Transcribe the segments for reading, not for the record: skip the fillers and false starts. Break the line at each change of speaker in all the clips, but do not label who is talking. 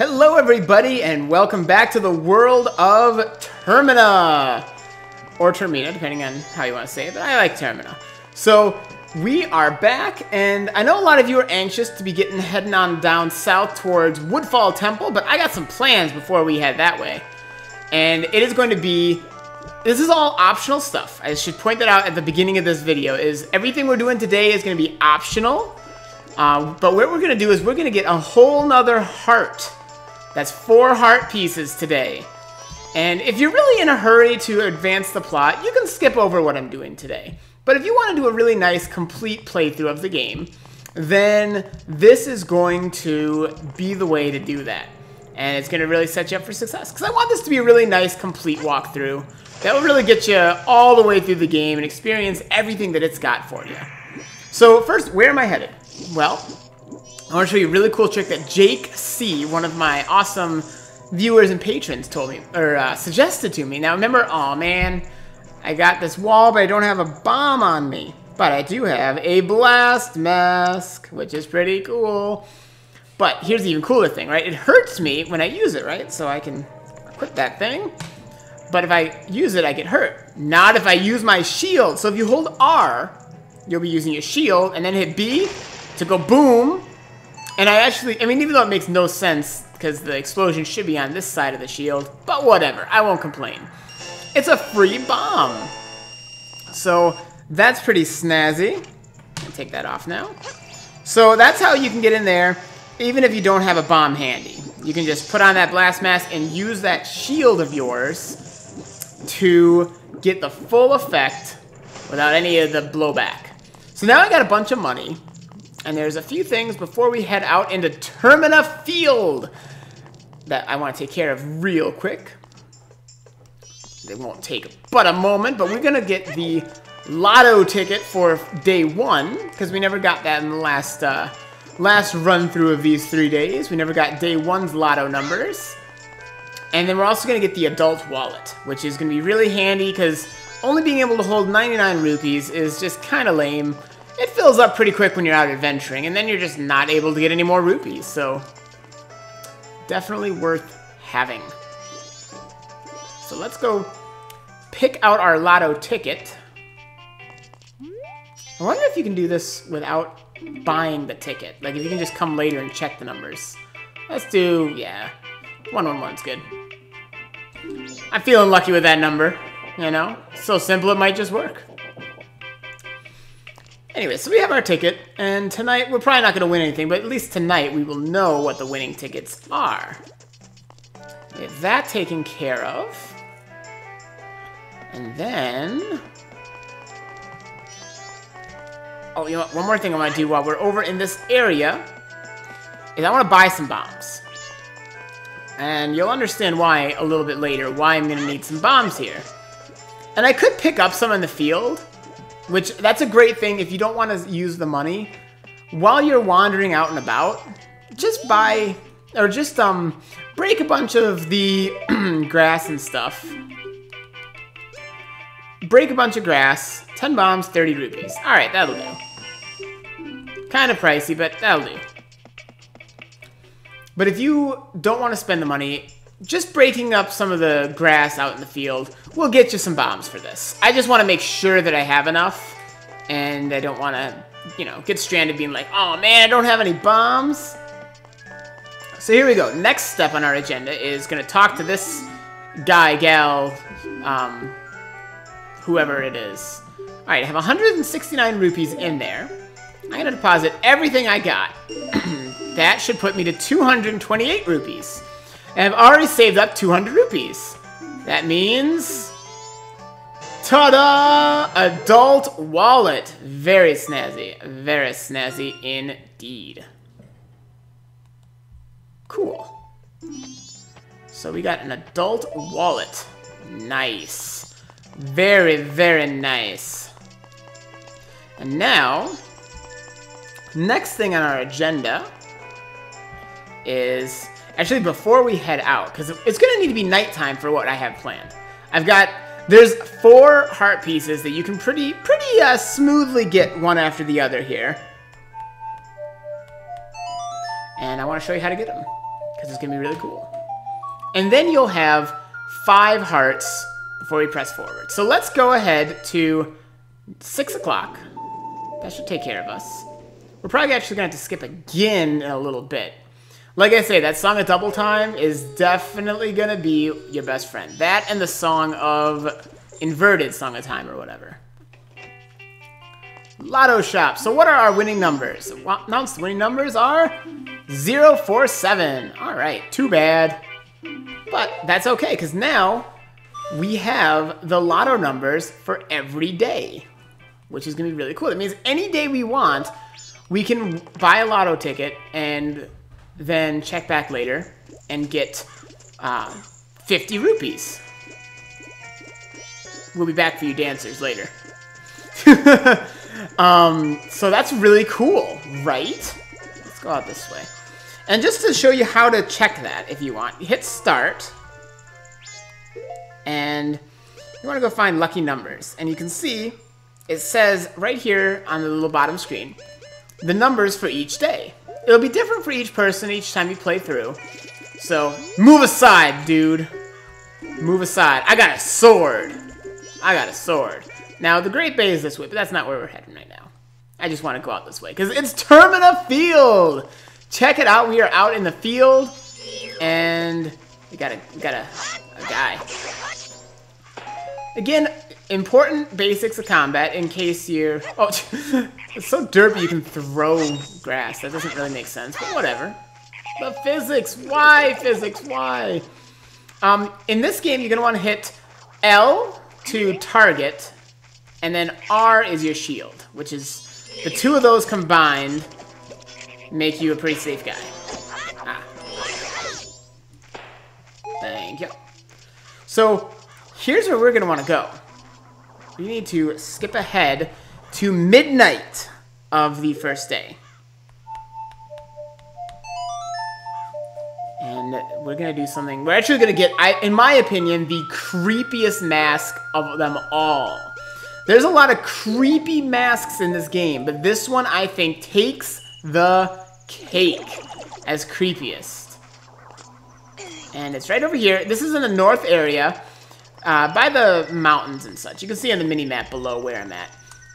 Hello everybody and welcome back to the world of Termina. Or Termina, depending on how you want to say it, but I like Termina. So, we are back, and I know a lot of you are anxious to be heading on down south towards Woodfall Temple, but I got some plans before we head that way. And it is going to be... This is all optional stuff. I should point that out at the beginning of this video, is everything we're doing today is going to be optional. But what we're going to do is we're going to get a whole nother heart. That's 4 heart pieces today. And if you're really in a hurry to advance the plot, you can skip over what I'm doing today. But if you want to do a really nice, complete playthrough of the game, then this is going to be the way to do that. And it's going to really set you up for success. Because I want this to be a really nice, complete walkthrough that will really get you all the way through the game and experience everything that it's got for you. So first, where am I headed? Well, I want to show you a really cool trick that Jake C., one of my awesome viewers and patrons, told me, or suggested to me. Now remember, oh man, I got this wall, but I don't have a bomb on me. But I do have a blast mask, which is pretty cool. But here's the even cooler thing, right? It hurts me when I use it, right? So I can equip that thing. But if I use it, I get hurt. Not if I use my shield. So if you hold R, you'll be using your shield, and then hit B to go boom. And I mean, even though it makes no sense, because the explosion should be on this side of the shield, but whatever, I won't complain. It's a free bomb. So that's pretty snazzy. I'll take that off now. So that's how you can get in there, even if you don't have a bomb handy. You can just put on that blast mask and use that shield of yours to get the full effect without any of the blowback. So now I got a bunch of money. And there's a few things before we head out into Termina Field that I want to take care of real quick. They won't take but a moment, but we're going to get the lotto ticket for day 1, because we never got that in the last run-through of these 3 days. We never got day 1's lotto numbers. And then we're also going to get the adult wallet, which is going to be really handy, because only being able to hold 99 rupees is just kind of lame. It fills up pretty quick when you're out adventuring, and then you're just not able to get any more rupees, so definitely worth having. So let's go pick out our lotto ticket. I wonder if you can do this without buying the ticket. Like, if you can just come later and check the numbers. Let's do, yeah, 111's good. I'm feeling lucky with that number, you know? So simple it might just work. Anyway, so we have our ticket, and tonight, we're probably not going to win anything, but at least tonight we will know what the winning tickets are. Get that taken care of. And then... Oh, you know what? One more thing I want to do while we're over in this area is I want to buy some bombs. And you'll understand why a little bit later, why I'm going to need some bombs here. And I could pick up some in the field, which, that's a great thing if you don't want to use the money. While you're wandering out and about, just buy, or just break a bunch of the grass and stuff. Break a bunch of grass, 10 bombs, 30 rupees. Alright, that'll do. Kind of pricey, but that'll do. But if you don't want to spend the money, just breaking up some of the grass out in the field will get you some bombs for this. I just want to make sure that I have enough, and I don't want to, you know, get stranded being like, oh man, I don't have any bombs. So here we go. Next step on our agenda is going to talk to this guy, gal, whoever it is. Alright, I have 169 rupees in there. I'm going to deposit everything I got. That should put me to 228 rupees. And I've already saved up 200 rupees. That means... Ta-da! Adult wallet. Very snazzy. Very snazzy indeed. Cool. So we got an adult wallet. Nice. Very, very nice. And now... Next thing on our agenda is... Actually, before we head out, because it's going to need to be nighttime for what I have planned. There's 4 heart pieces that you can pretty smoothly get one after the other here. And I want to show you how to get them. because it's going to be really cool. And then you'll have 5 hearts before we press forward. So let's go ahead to 6 o'clock. That should take care of us. We're probably actually going to have to skip again in a little bit. Like I say, that song of Double Time is definitely going to be your best friend. That and the song of Inverted Song of Time or whatever. Lotto Shop. So what are our winning numbers? Announced winning numbers are 047. Alright, too bad. But that's okay, because now we have the lotto numbers for every day, which is going to be really cool. It means any day we want, we can buy a lotto ticket and then check back later and get 50 rupees. We'll be back for you dancers later. So that's really cool, right? Let's go out this way. And just to show you how to check that, if you want, you hit start. And you want to go find lucky numbers. And you can see it says right here on the little bottom screen the numbers for each day. It'll be different for each person each time you play through. So, move aside, dude. Move aside. I got a sword. I got a sword. Now, the Great Bay is this way, but that's not where we're heading right now. I just want to go out this way, because it's Termina Field! Check it out. We are out in the field, and we got a guy. Again, important basics of combat in case you're... Oh, it's so derpy you can throw grass. That doesn't really make sense, but whatever. The physics. Why, physics? Why? In this game, you're going to want to hit L to target, and then R is your shield, which is the two of those combined make you a pretty safe guy. Ah. Thank you. So, here's where we're going to want to go. We need to skip ahead to midnight of the first day. And we're going to do something. We're actually going to get, in my opinion, the creepiest mask of them all. There's a lot of creepy masks in this game, but this one, I think, takes the cake as creepiest. And it's right over here. This is in the north area, by the mountains and such. You can see on the mini-map below where I'm at.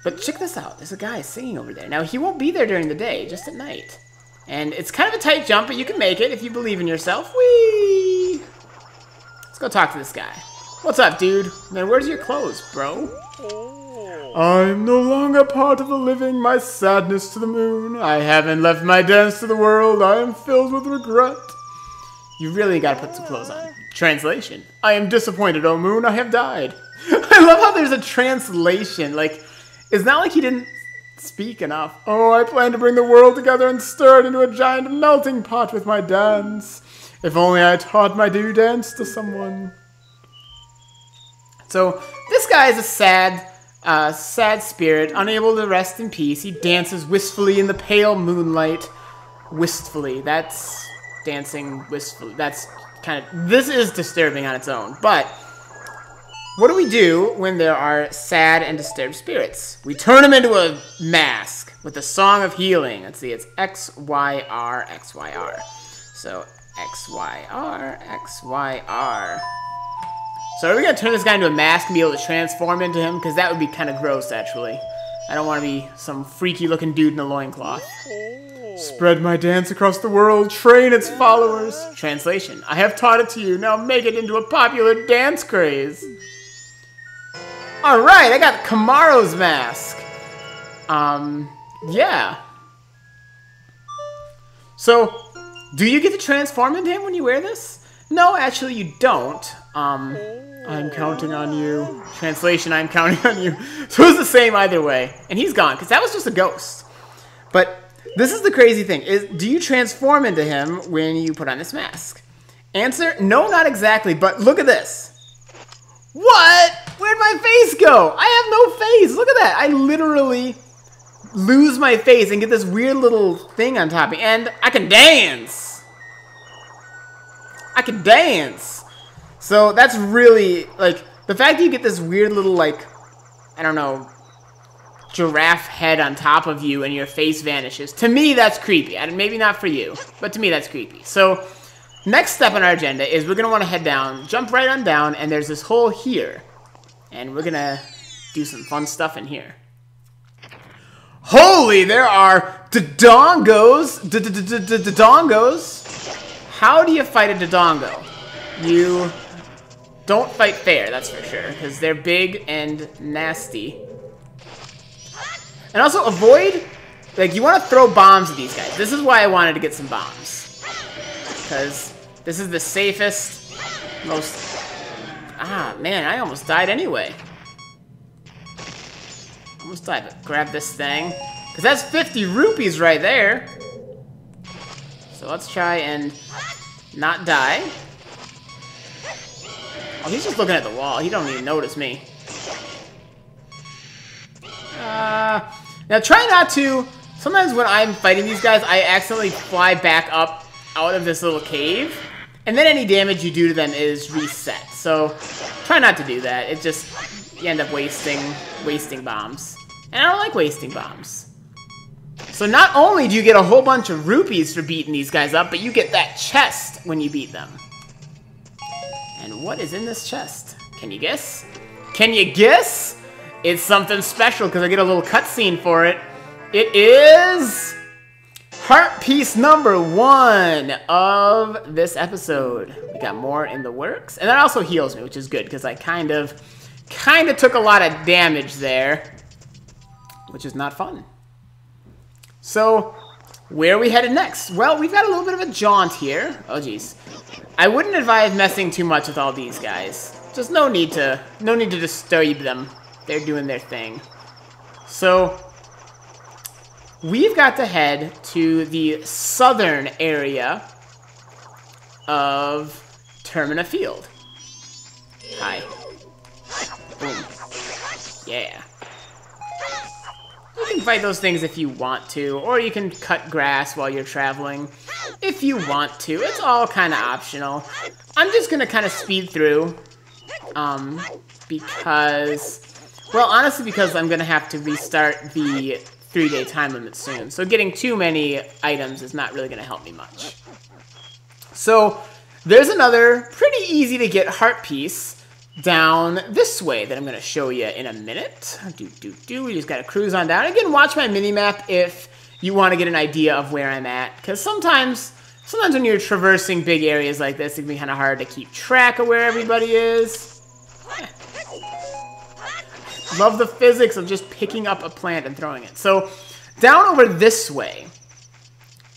But check this out. There's a guy singing over there. Now, he won't be there during the day, just at night. And it's kind of a tight jump, but you can make it if you believe in yourself. Whee! Let's go talk to this guy. What's up, dude? Man, where's your clothes, bro? I'm no longer part of the living, my sadness to the moon. I haven't left my dance to the world. I am filled with regret. You really gotta put some clothes on. Translation. I am disappointed, O moon, I have died. I love how there's a translation. Like, it's not like he didn't speak enough. Oh, I plan to bring the world together and stir it into a giant melting pot with my dance. If only I taught my due dance to someone. So, this guy is a sad spirit, unable to rest in peace. He dances wistfully in the pale moonlight. Wistfully. That's dancing wistfully. That's kind of... This is disturbing on its own. But, what do we do when there are sad and disturbed spirits? We turn them into a mask with a song of healing. Let's see, it's X-Y-R, X-Y-R. So, X-Y-R, X-Y-R. So are we going to turn this guy into a mask and be able to transform into him? Because that would be kind of gross, actually. I don't want to be some freaky-looking dude in a loincloth. Spread my dance across the world, train its followers. Translation. I have taught it to you, now make it into a popular dance craze. Alright, I got Kamaro's mask. Yeah. So, do you get to transform into him when you wear this? No, actually you don't. I'm counting on you. Translation, I'm counting on you. So it's the same either way. And he's gone, because that was just a ghost. But this is the crazy thing. Do you transform into him when you put on this mask? Answer, no, not exactly, but look at this. What? Where'd my face go? I have no face. Look at that. I literally lose my face and get this weird little thing on top of me. And I can dance. I can dance. So that's really, like, the fact that you get this weird little, like, I don't know, giraffe head on top of you and your face vanishes. To me, that's creepy. Maybe not for you, but to me, that's creepy. So next step on our agenda is we're going to want to head down, jump right on down, and there's this hole here. And we're going to do some fun stuff in here. Holy, there are Dodongos. Dodongos. How do you fight a Dodongo? You don't fight fair, that's for sure, because they're big and nasty. And also avoid, like, you want to throw bombs at these guys. This is why I wanted to get some bombs. Because this is the safest, most... Ah, man, I almost died anyway. Almost died, but grab this thing. Because that's 50 rupees right there. So let's try and not die. Oh, he's just looking at the wall. He don't even notice me. Now try not to... Sometimes when I'm fighting these guys, I accidentally fly back up out of this little cave. And then any damage you do to them is reset. So try not to do that. It just... You end up wasting bombs. And I don't like wasting bombs. So not only do you get a whole bunch of rupees for beating these guys up, but you get that chest when you beat them. And what is in this chest? Can you guess? Can you guess? It's something special because I get a little cutscene for it. It is heart piece number 1 of this episode. We got more in the works. And that also heals me, which is good because I kind of took a lot of damage there, which is not fun. So, where are we headed next? Well, we've got a little bit of a jaunt here. Oh, geez. I wouldn't advise messing too much with all these guys. Just no need to disturb them. They're doing their thing. So, we've got to head to the southern area of Termina Field. Hi. Boom. Yeah. You can fight those things if you want to, or you can cut grass while you're traveling if you want to. It's all kind of optional. I'm just going to kind of speed through, because, well, honestly, because I'm going to have to restart the 3-day time limit soon. So getting too many items is not really going to help me much. So there's another pretty easy to get heart piece down this way that I'm going to show you in a minute. We just got to cruise on down. Again, watch my mini-map if you want to get an idea of where I'm at. Because sometimes when you're traversing big areas like this, it can be kind of hard to keep track of where everybody is. Love the physics of just picking up a plant and throwing it. So, down over this way,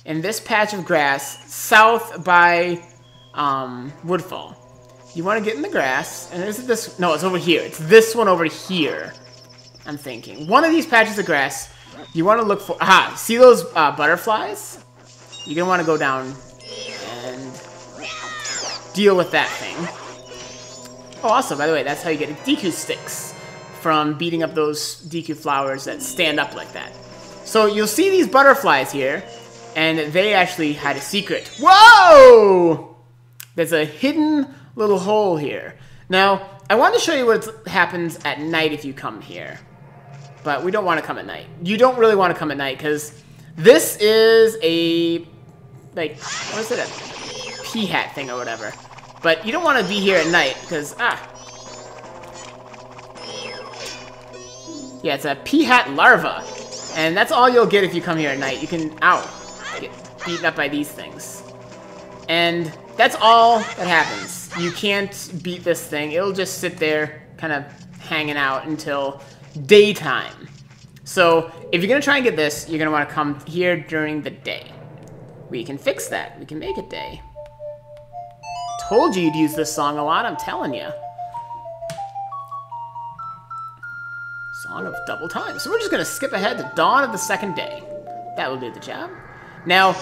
in this patch of grass, south by Woodfall, you want to get in the grass, and is it this? No, it's over here. It's this one over here, I'm thinking. One of these patches of grass, you want to look for... Aha! See those butterflies? You're going to want to go down and deal with that thing. Oh, also, by the way, that's how you get Deku sticks from beating up those Deku flowers that stand up like that. So you'll see these butterflies here, and they actually had a secret. Whoa! There's a hidden little hole here. Now, I want to show you what happens at night if you come here. But we don't want to come at night. You don't really want to come at night, because this is a, like, what is it, a Peahat thing or whatever. But you don't want to be here at night, because, yeah, it's a Peahat larva. And that's all you'll get if you come here at night. You can, get beaten up by these things. And that's all that happens. You can't beat this thing. It'll just sit there, kind of hanging out until daytime. So, if you're going to try and get this, you're going to want to come here during the day. We can fix that. We can make it day. Told you you'd use this song a lot, I'm telling you. Song of double time. So we're just going to skip ahead to dawn of the second day. That will do the job. Now,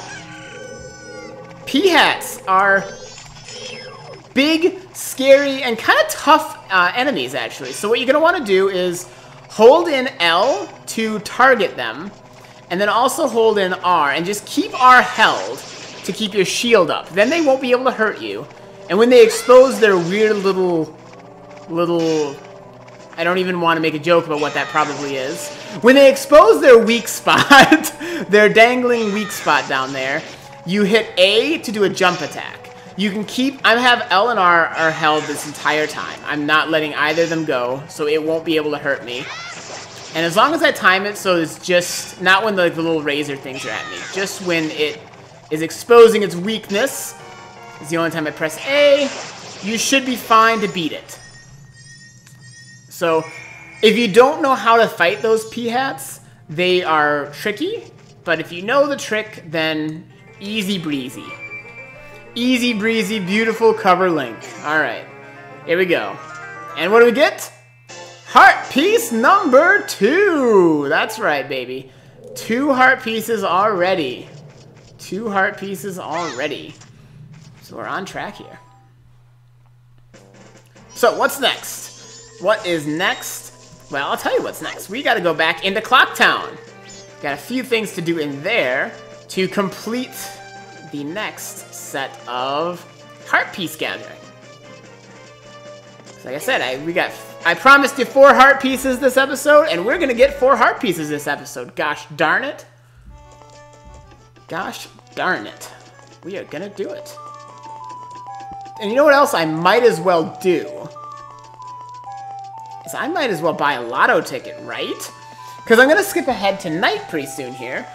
Peahats are big, scary, and kind of tough enemies, actually. So what you're going to want to do is hold in L to target them, and then also hold in R, and just keep R held to keep your shield up. Then they won't be able to hurt you. And when they expose their weird little... I don't even want to make a joke about what that probably is. When they expose their weak spot, their dangling weak spot down there, you hit A to do a jump attack. You can keep... I have L and R are held this entire time. I'm not letting either of them go, so it won't be able to hurt me. And as long as I time it so it's just... Not when the little razor things are at me. Just when it is exposing its weakness. It's the only time I press A. You should be fine to beat it. So, if you don't know how to fight those Peahats, they are tricky. But if you know the trick, then easy breezy. Easy breezy, beautiful cover link. Alright, here we go. And what do we get? Heart piece number 2. That's right, baby. 2 heart pieces already. 2 heart pieces already. So we're on track here. So what's next? What is next? Well, I'll tell you what's next. We gotta go back into Clock Town. Got a few things to do in there to complete the next set of heart piece gathering. So like I said, I promised you 4 heart pieces this episode, and we're gonna get 4 heart pieces this episode. Gosh darn it. Gosh darn it. We are gonna do it. And you know what else I might as well do? Is I might as well buy a lotto ticket, right? Because I'm gonna skip ahead to night pretty soon here.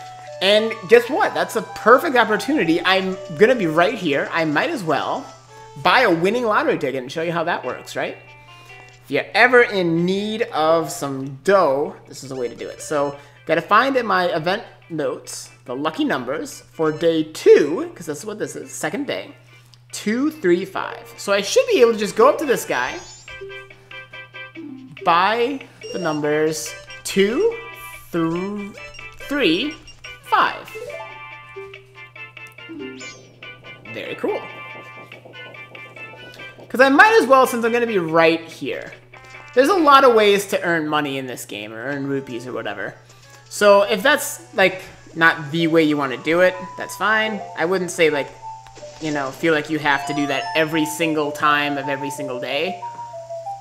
And guess what? That's a perfect opportunity. I'm gonna be right here. I might as well buy a winning lottery ticket and show you how that works, right? If you're ever in need of some dough, this is the way to do it. So, gotta find in my event notes the lucky numbers for day 2, because that's what this is, second day. 2, 3, 5. So I should be able to just go up to this guy, buy the numbers 2, 3, 5. Very cool. Because I might as well, since I'm going to be right here. There's a lot of ways to earn money in this game, or earn rupees or whatever. So if that's, like, not the way you want to do it, that's fine. I wouldn't say, like, you know, feel like you have to do that every single time of every single day.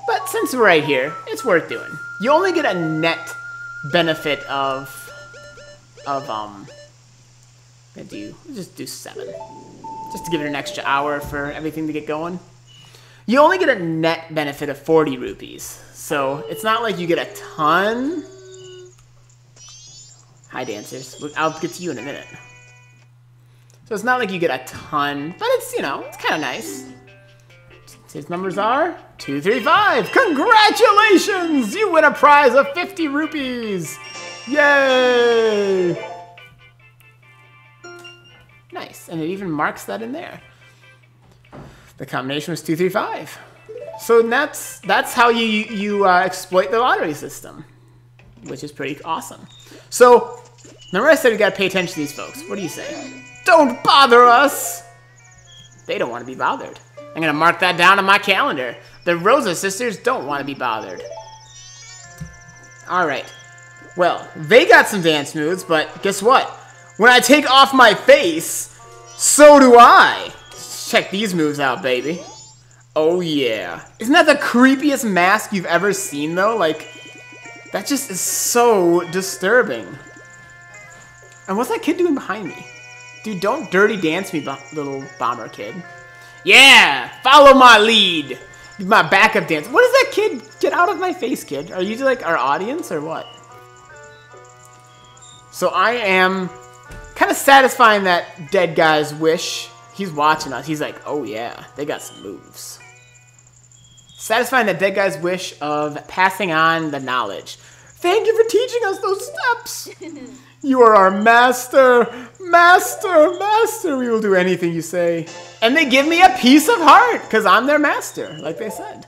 But since we're right here, it's worth doing. You only get a net benefit of just do 7. Just to give it an extra hour for everything to get going. You only get a net benefit of 40 rupees. So it's not like you get a ton. Hi, dancers. I'll get to you in a minute. So it's not like you get a ton, but it's, you know, it's kind of nice. His numbers are 2, 3, 5. Congratulations! You win a prize of 50 rupees. Yay! Nice, and it even marks that in there. The combination was 2, 3, 5. So that's how you exploit the lottery system, which is pretty awesome. So remember I said we gotta pay attention to these folks. What do you say? Don't bother us. They don't want to be bothered. I'm gonna mark that down on my calendar. The Rosa sisters don't want to be bothered. All right. Well, they got some dance moves, but guess what? When I take off my face, so do I. Check these moves out, baby. Oh, yeah. Isn't that the creepiest mask you've ever seen, though? Like, that just is so disturbing. And what's that kid doing behind me? Dude, don't dirty dance me, little bomber kid. Yeah! Follow my lead! My backup dance. What is that kid? Get out of my face, kid. Are you, like, our audience, or what? So I am kind of satisfying that dead guy's wish. He's watching us. He's like, oh yeah, they got some moves. Satisfying that dead guy's wish of passing on the knowledge. Thank you for teaching us those steps. You are our master. Master, master. We will do anything you say. And they give me a piece of heart because I'm their master, like they said.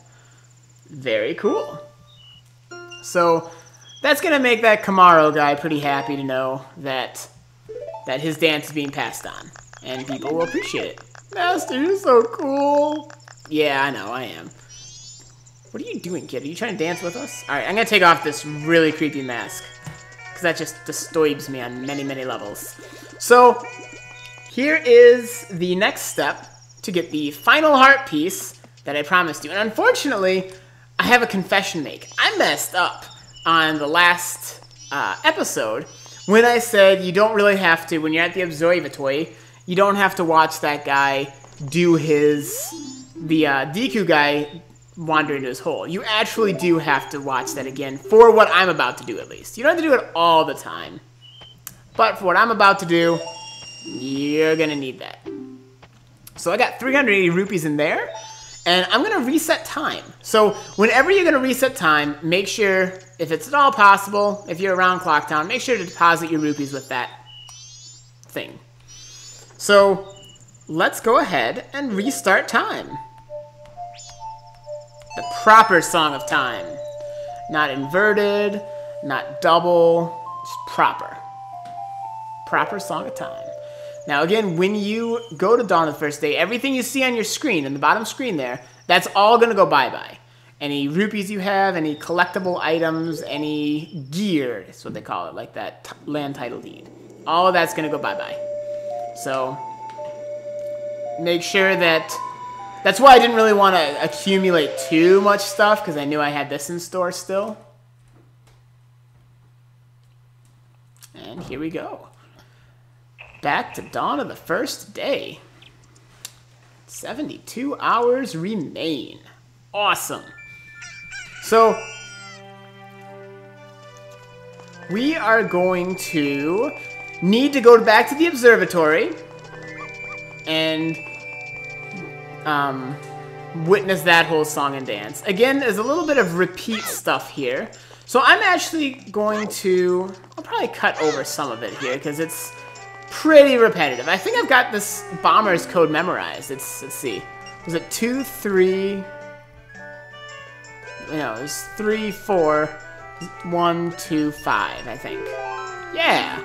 Very cool. So that's going to make that Kamaro guy pretty happy to know that his dance is being passed on. And people will appreciate it. Master, you're so cool. Yeah, I know, I am. What are you doing, kid? Are you trying to dance with us? Alright, I'm going to take off this really creepy mask. Because that just disturbs me on many, many levels. So, here is the next step to get the final heart piece that I promised you. And unfortunately, I have a confession to make. I messed up on the last episode when I said you don't really have to, when you're at the observatory, you don't have to watch that guy do the Deku guy wander into his hole. You actually do have to watch that again for what I'm about to do, at least. You don't have to do it all the time. But for what I'm about to do, you're gonna need that. So I got 380 rupees in there, and I'm gonna reset time. So whenever you're gonna reset time, make sure, if it's at all possible, if you're around Clock Town, make sure to deposit your rupees with that thing. So let's go ahead and restart time. The proper Song of Time. Not inverted, not double, just proper. Proper Song of Time. Now again, when you go to Dawn of the First Day, everything you see on your screen, in the bottom screen there, that's all going to go bye-bye. Any rupees you have, any collectible items, any gear, that's what they call it, like that land title deed. All of that's going to go bye-bye. So, make sure that... That's why I didn't really want to accumulate too much stuff, because I knew I had this in store still. And here we go. Back to Dawn of the First Day. 72 hours remain. Awesome. So, we are going to need to go back to the observatory and witness that whole song and dance. Again, there's a little bit of repeat stuff here. So I'm actually going to... I'll probably cut over some of it here, because it's pretty repetitive. I think I've got this bomber's code memorized. Let's see. Was it 2, 3... No, it was 3, 4, 1, 2, 5, I think. Yeah!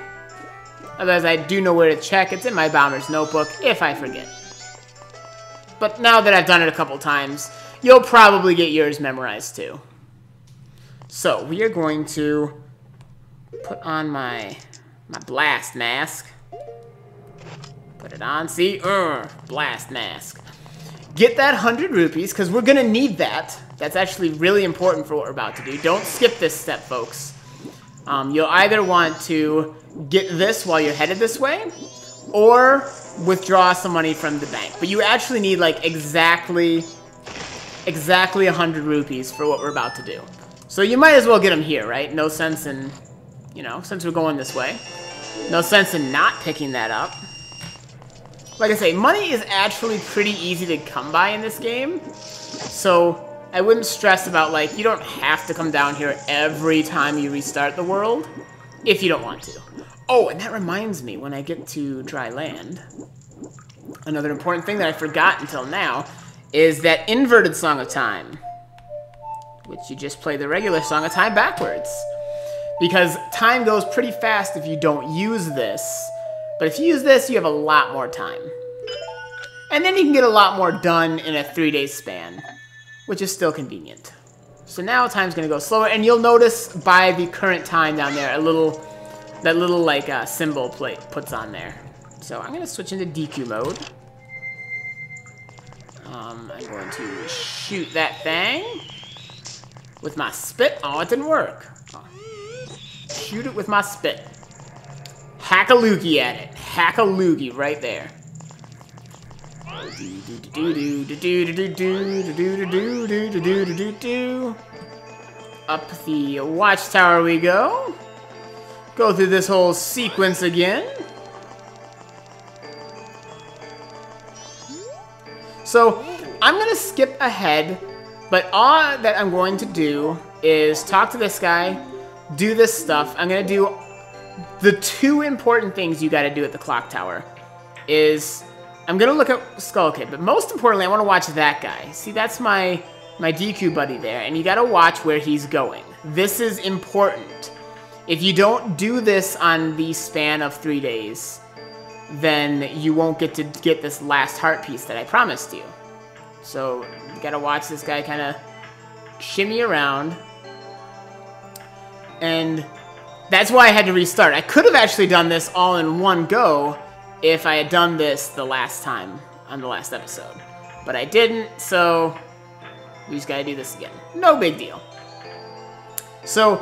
Otherwise, I do know where to check. It's in my bomber's notebook, if I forget. But now that I've done it a couple times, you'll probably get yours memorized too. So, we are going to put on my blast mask. Put it on, see? Blast mask. Get that 100 rupees, because we're going to need that. That's actually really important for what we're about to do. Don't skip this step, folks. You'll either want to get this while you're headed this way, or withdraw some money from the bank. But you actually need, like, exactly 100 rupees for what we're about to do. So you might as well get them here, right? No sense in, you know, since we're going this way. No sense in not picking that up. Like I say, money is actually pretty easy to come by in this game. So I wouldn't stress about, like, you don't have to come down here every time you restart the world, if you don't want to. Oh, and that reminds me, when I get to dry land, another important thing that I forgot until now is that inverted Song of Time, which you just play the regular Song of Time backwards. Because time goes pretty fast if you don't use this, but if you use this, you have a lot more time. And then you can get a lot more done in a 3-day span, which is still convenient. So now time's going to go slower, and you'll notice by the current time down there, that little like symbol plate puts on there. So I'm going to switch into DQ mode. I'm going to shoot that thing with my spit. Oh, it didn't work. Oh. Shoot it with my spit. Hack a loogie at it. Hack a loogie right there. Up the watchtower we go. Go through this whole sequence again. So, I'm going to skip ahead, but all that I'm going to do is talk to this guy, do this stuff. I'm going to do the 2 important things you got to do at the clock tower. Is I'm going to look at Skull Kid, but most importantly, I want to watch that guy. See, that's my DQ buddy there, and you got to watch where he's going. This is important. If you don't do this on the span of 3 days, then you won't get to get this last heart piece that I promised you. So, you gotta watch this guy kind of shimmy around. And that's why I had to restart. I could have actually done this all in one go if I had done this the last time on the last episode. But I didn't, so we just gotta do this again. No big deal. So,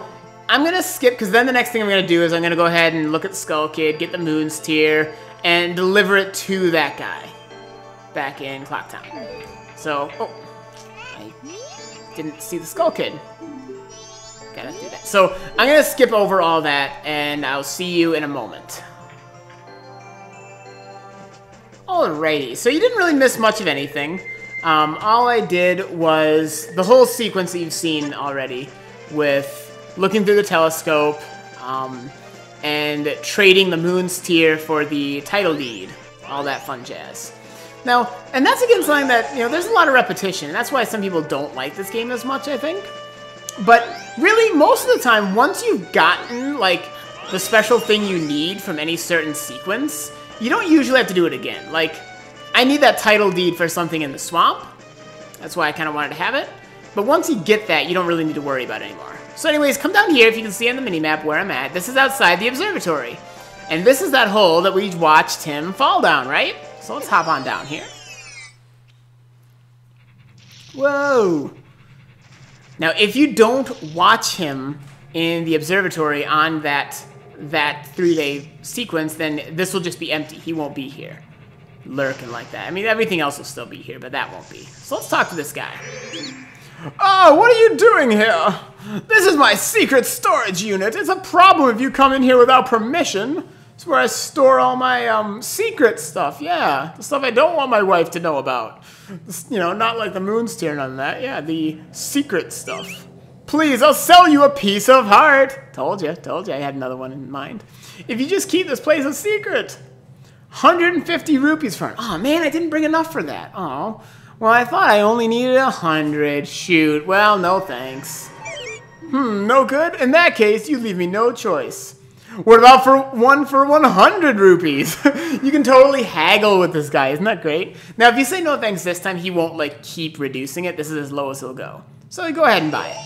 I'm gonna skip, because then the next thing I'm gonna do is I'm gonna go ahead and look at Skull Kid, get the Moon's Tear, and deliver it to that guy. back in Clock Town. So, oh, I didn't see the Skull Kid. Gotta do that. So, I'm gonna skip over all that, and I'll see you in a moment. Alrighty, so you didn't really miss much of anything. All I did was the whole sequence that you've seen already with looking through the telescope and trading the Moon's Tear for the title deed, all that fun jazz. Now, and that's again something that, you know, there's a lot of repetition, and that's why some people don't like this game as much, I think. But really, most of the time, once you've gotten, like, the special thing you need from any certain sequence, you don't usually have to do it again. Like, I need that title deed for something in the swamp. That's why I kind of wanted to have it. But once you get that, you don't really need to worry about it anymore. So anyways, come down here if you can see on the minimap where I'm at. This is outside the observatory. And this is that hole that we watched him fall down, right? So let's hop on down here. Whoa! Now, if you don't watch him in the observatory on that 3-day sequence, then this will just be empty. He won't be here, lurking like that. I mean, everything else will still be here, but that won't be. So let's talk to this guy. Oh, what are you doing here? This is my secret storage unit. It's a problem if you come in here without permission. It's where I store all my secret stuff. Yeah, the stuff I don't want my wife to know about. You know, not like the Moon's Tear, none of that. Yeah, the secret stuff. Please, I'll sell you a piece of heart. Told you, I had another one in mind. If you just keep this place a secret. 150 rupees for it. Oh man, I didn't bring enough for that. Oh, well, I thought I only needed 100. Shoot, well, no thanks. No good? In that case, you leave me no choice. What about for 100 rupees? You can totally haggle with this guy, isn't that great? Now, if you say no thanks this time, he won't, like, keep reducing it. This is as low as he'll go. So go ahead and buy it.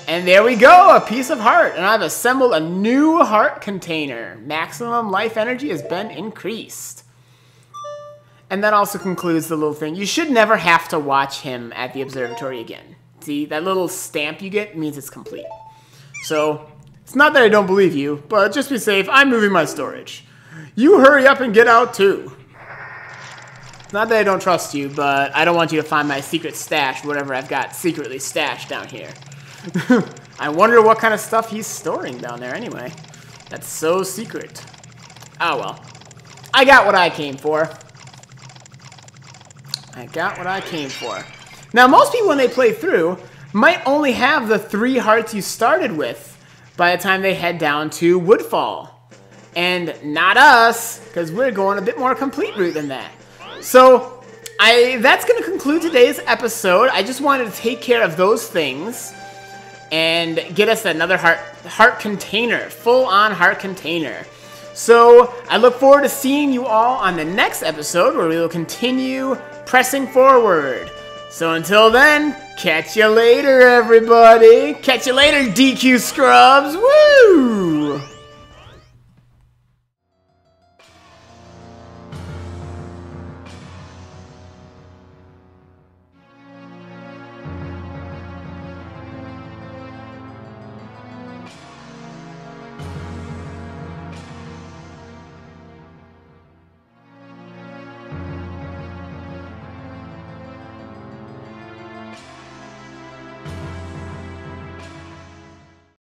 And there we go, a piece of heart. And I've assembled a new heart container. Maximum life energy has been increased. And that also concludes the little thing. You should never have to watch him at the observatory again. See, that little stamp you get means it's complete. So, it's not that I don't believe you, but just be safe, I'm moving my storage. You hurry up and get out too. Not that I don't trust you, but I don't want you to find my secret stash, whatever I've got secretly stashed down here. I wonder what kind of stuff he's storing down there anyway. That's so secret. Oh well. I got what I came for. Now, most people, when they play through, might only have the 3 hearts you started with by the time they head down to Woodfall. And not us, because we're going a bit more complete route than that. So, that's going to conclude today's episode. I just wanted to take care of those things and get us another heart container, full-on heart container. So, I look forward to seeing you all on the next episode where we will continue pressing forward. So until then, catch you later, everybody. Catch you later, DQ Scrubs. Woo!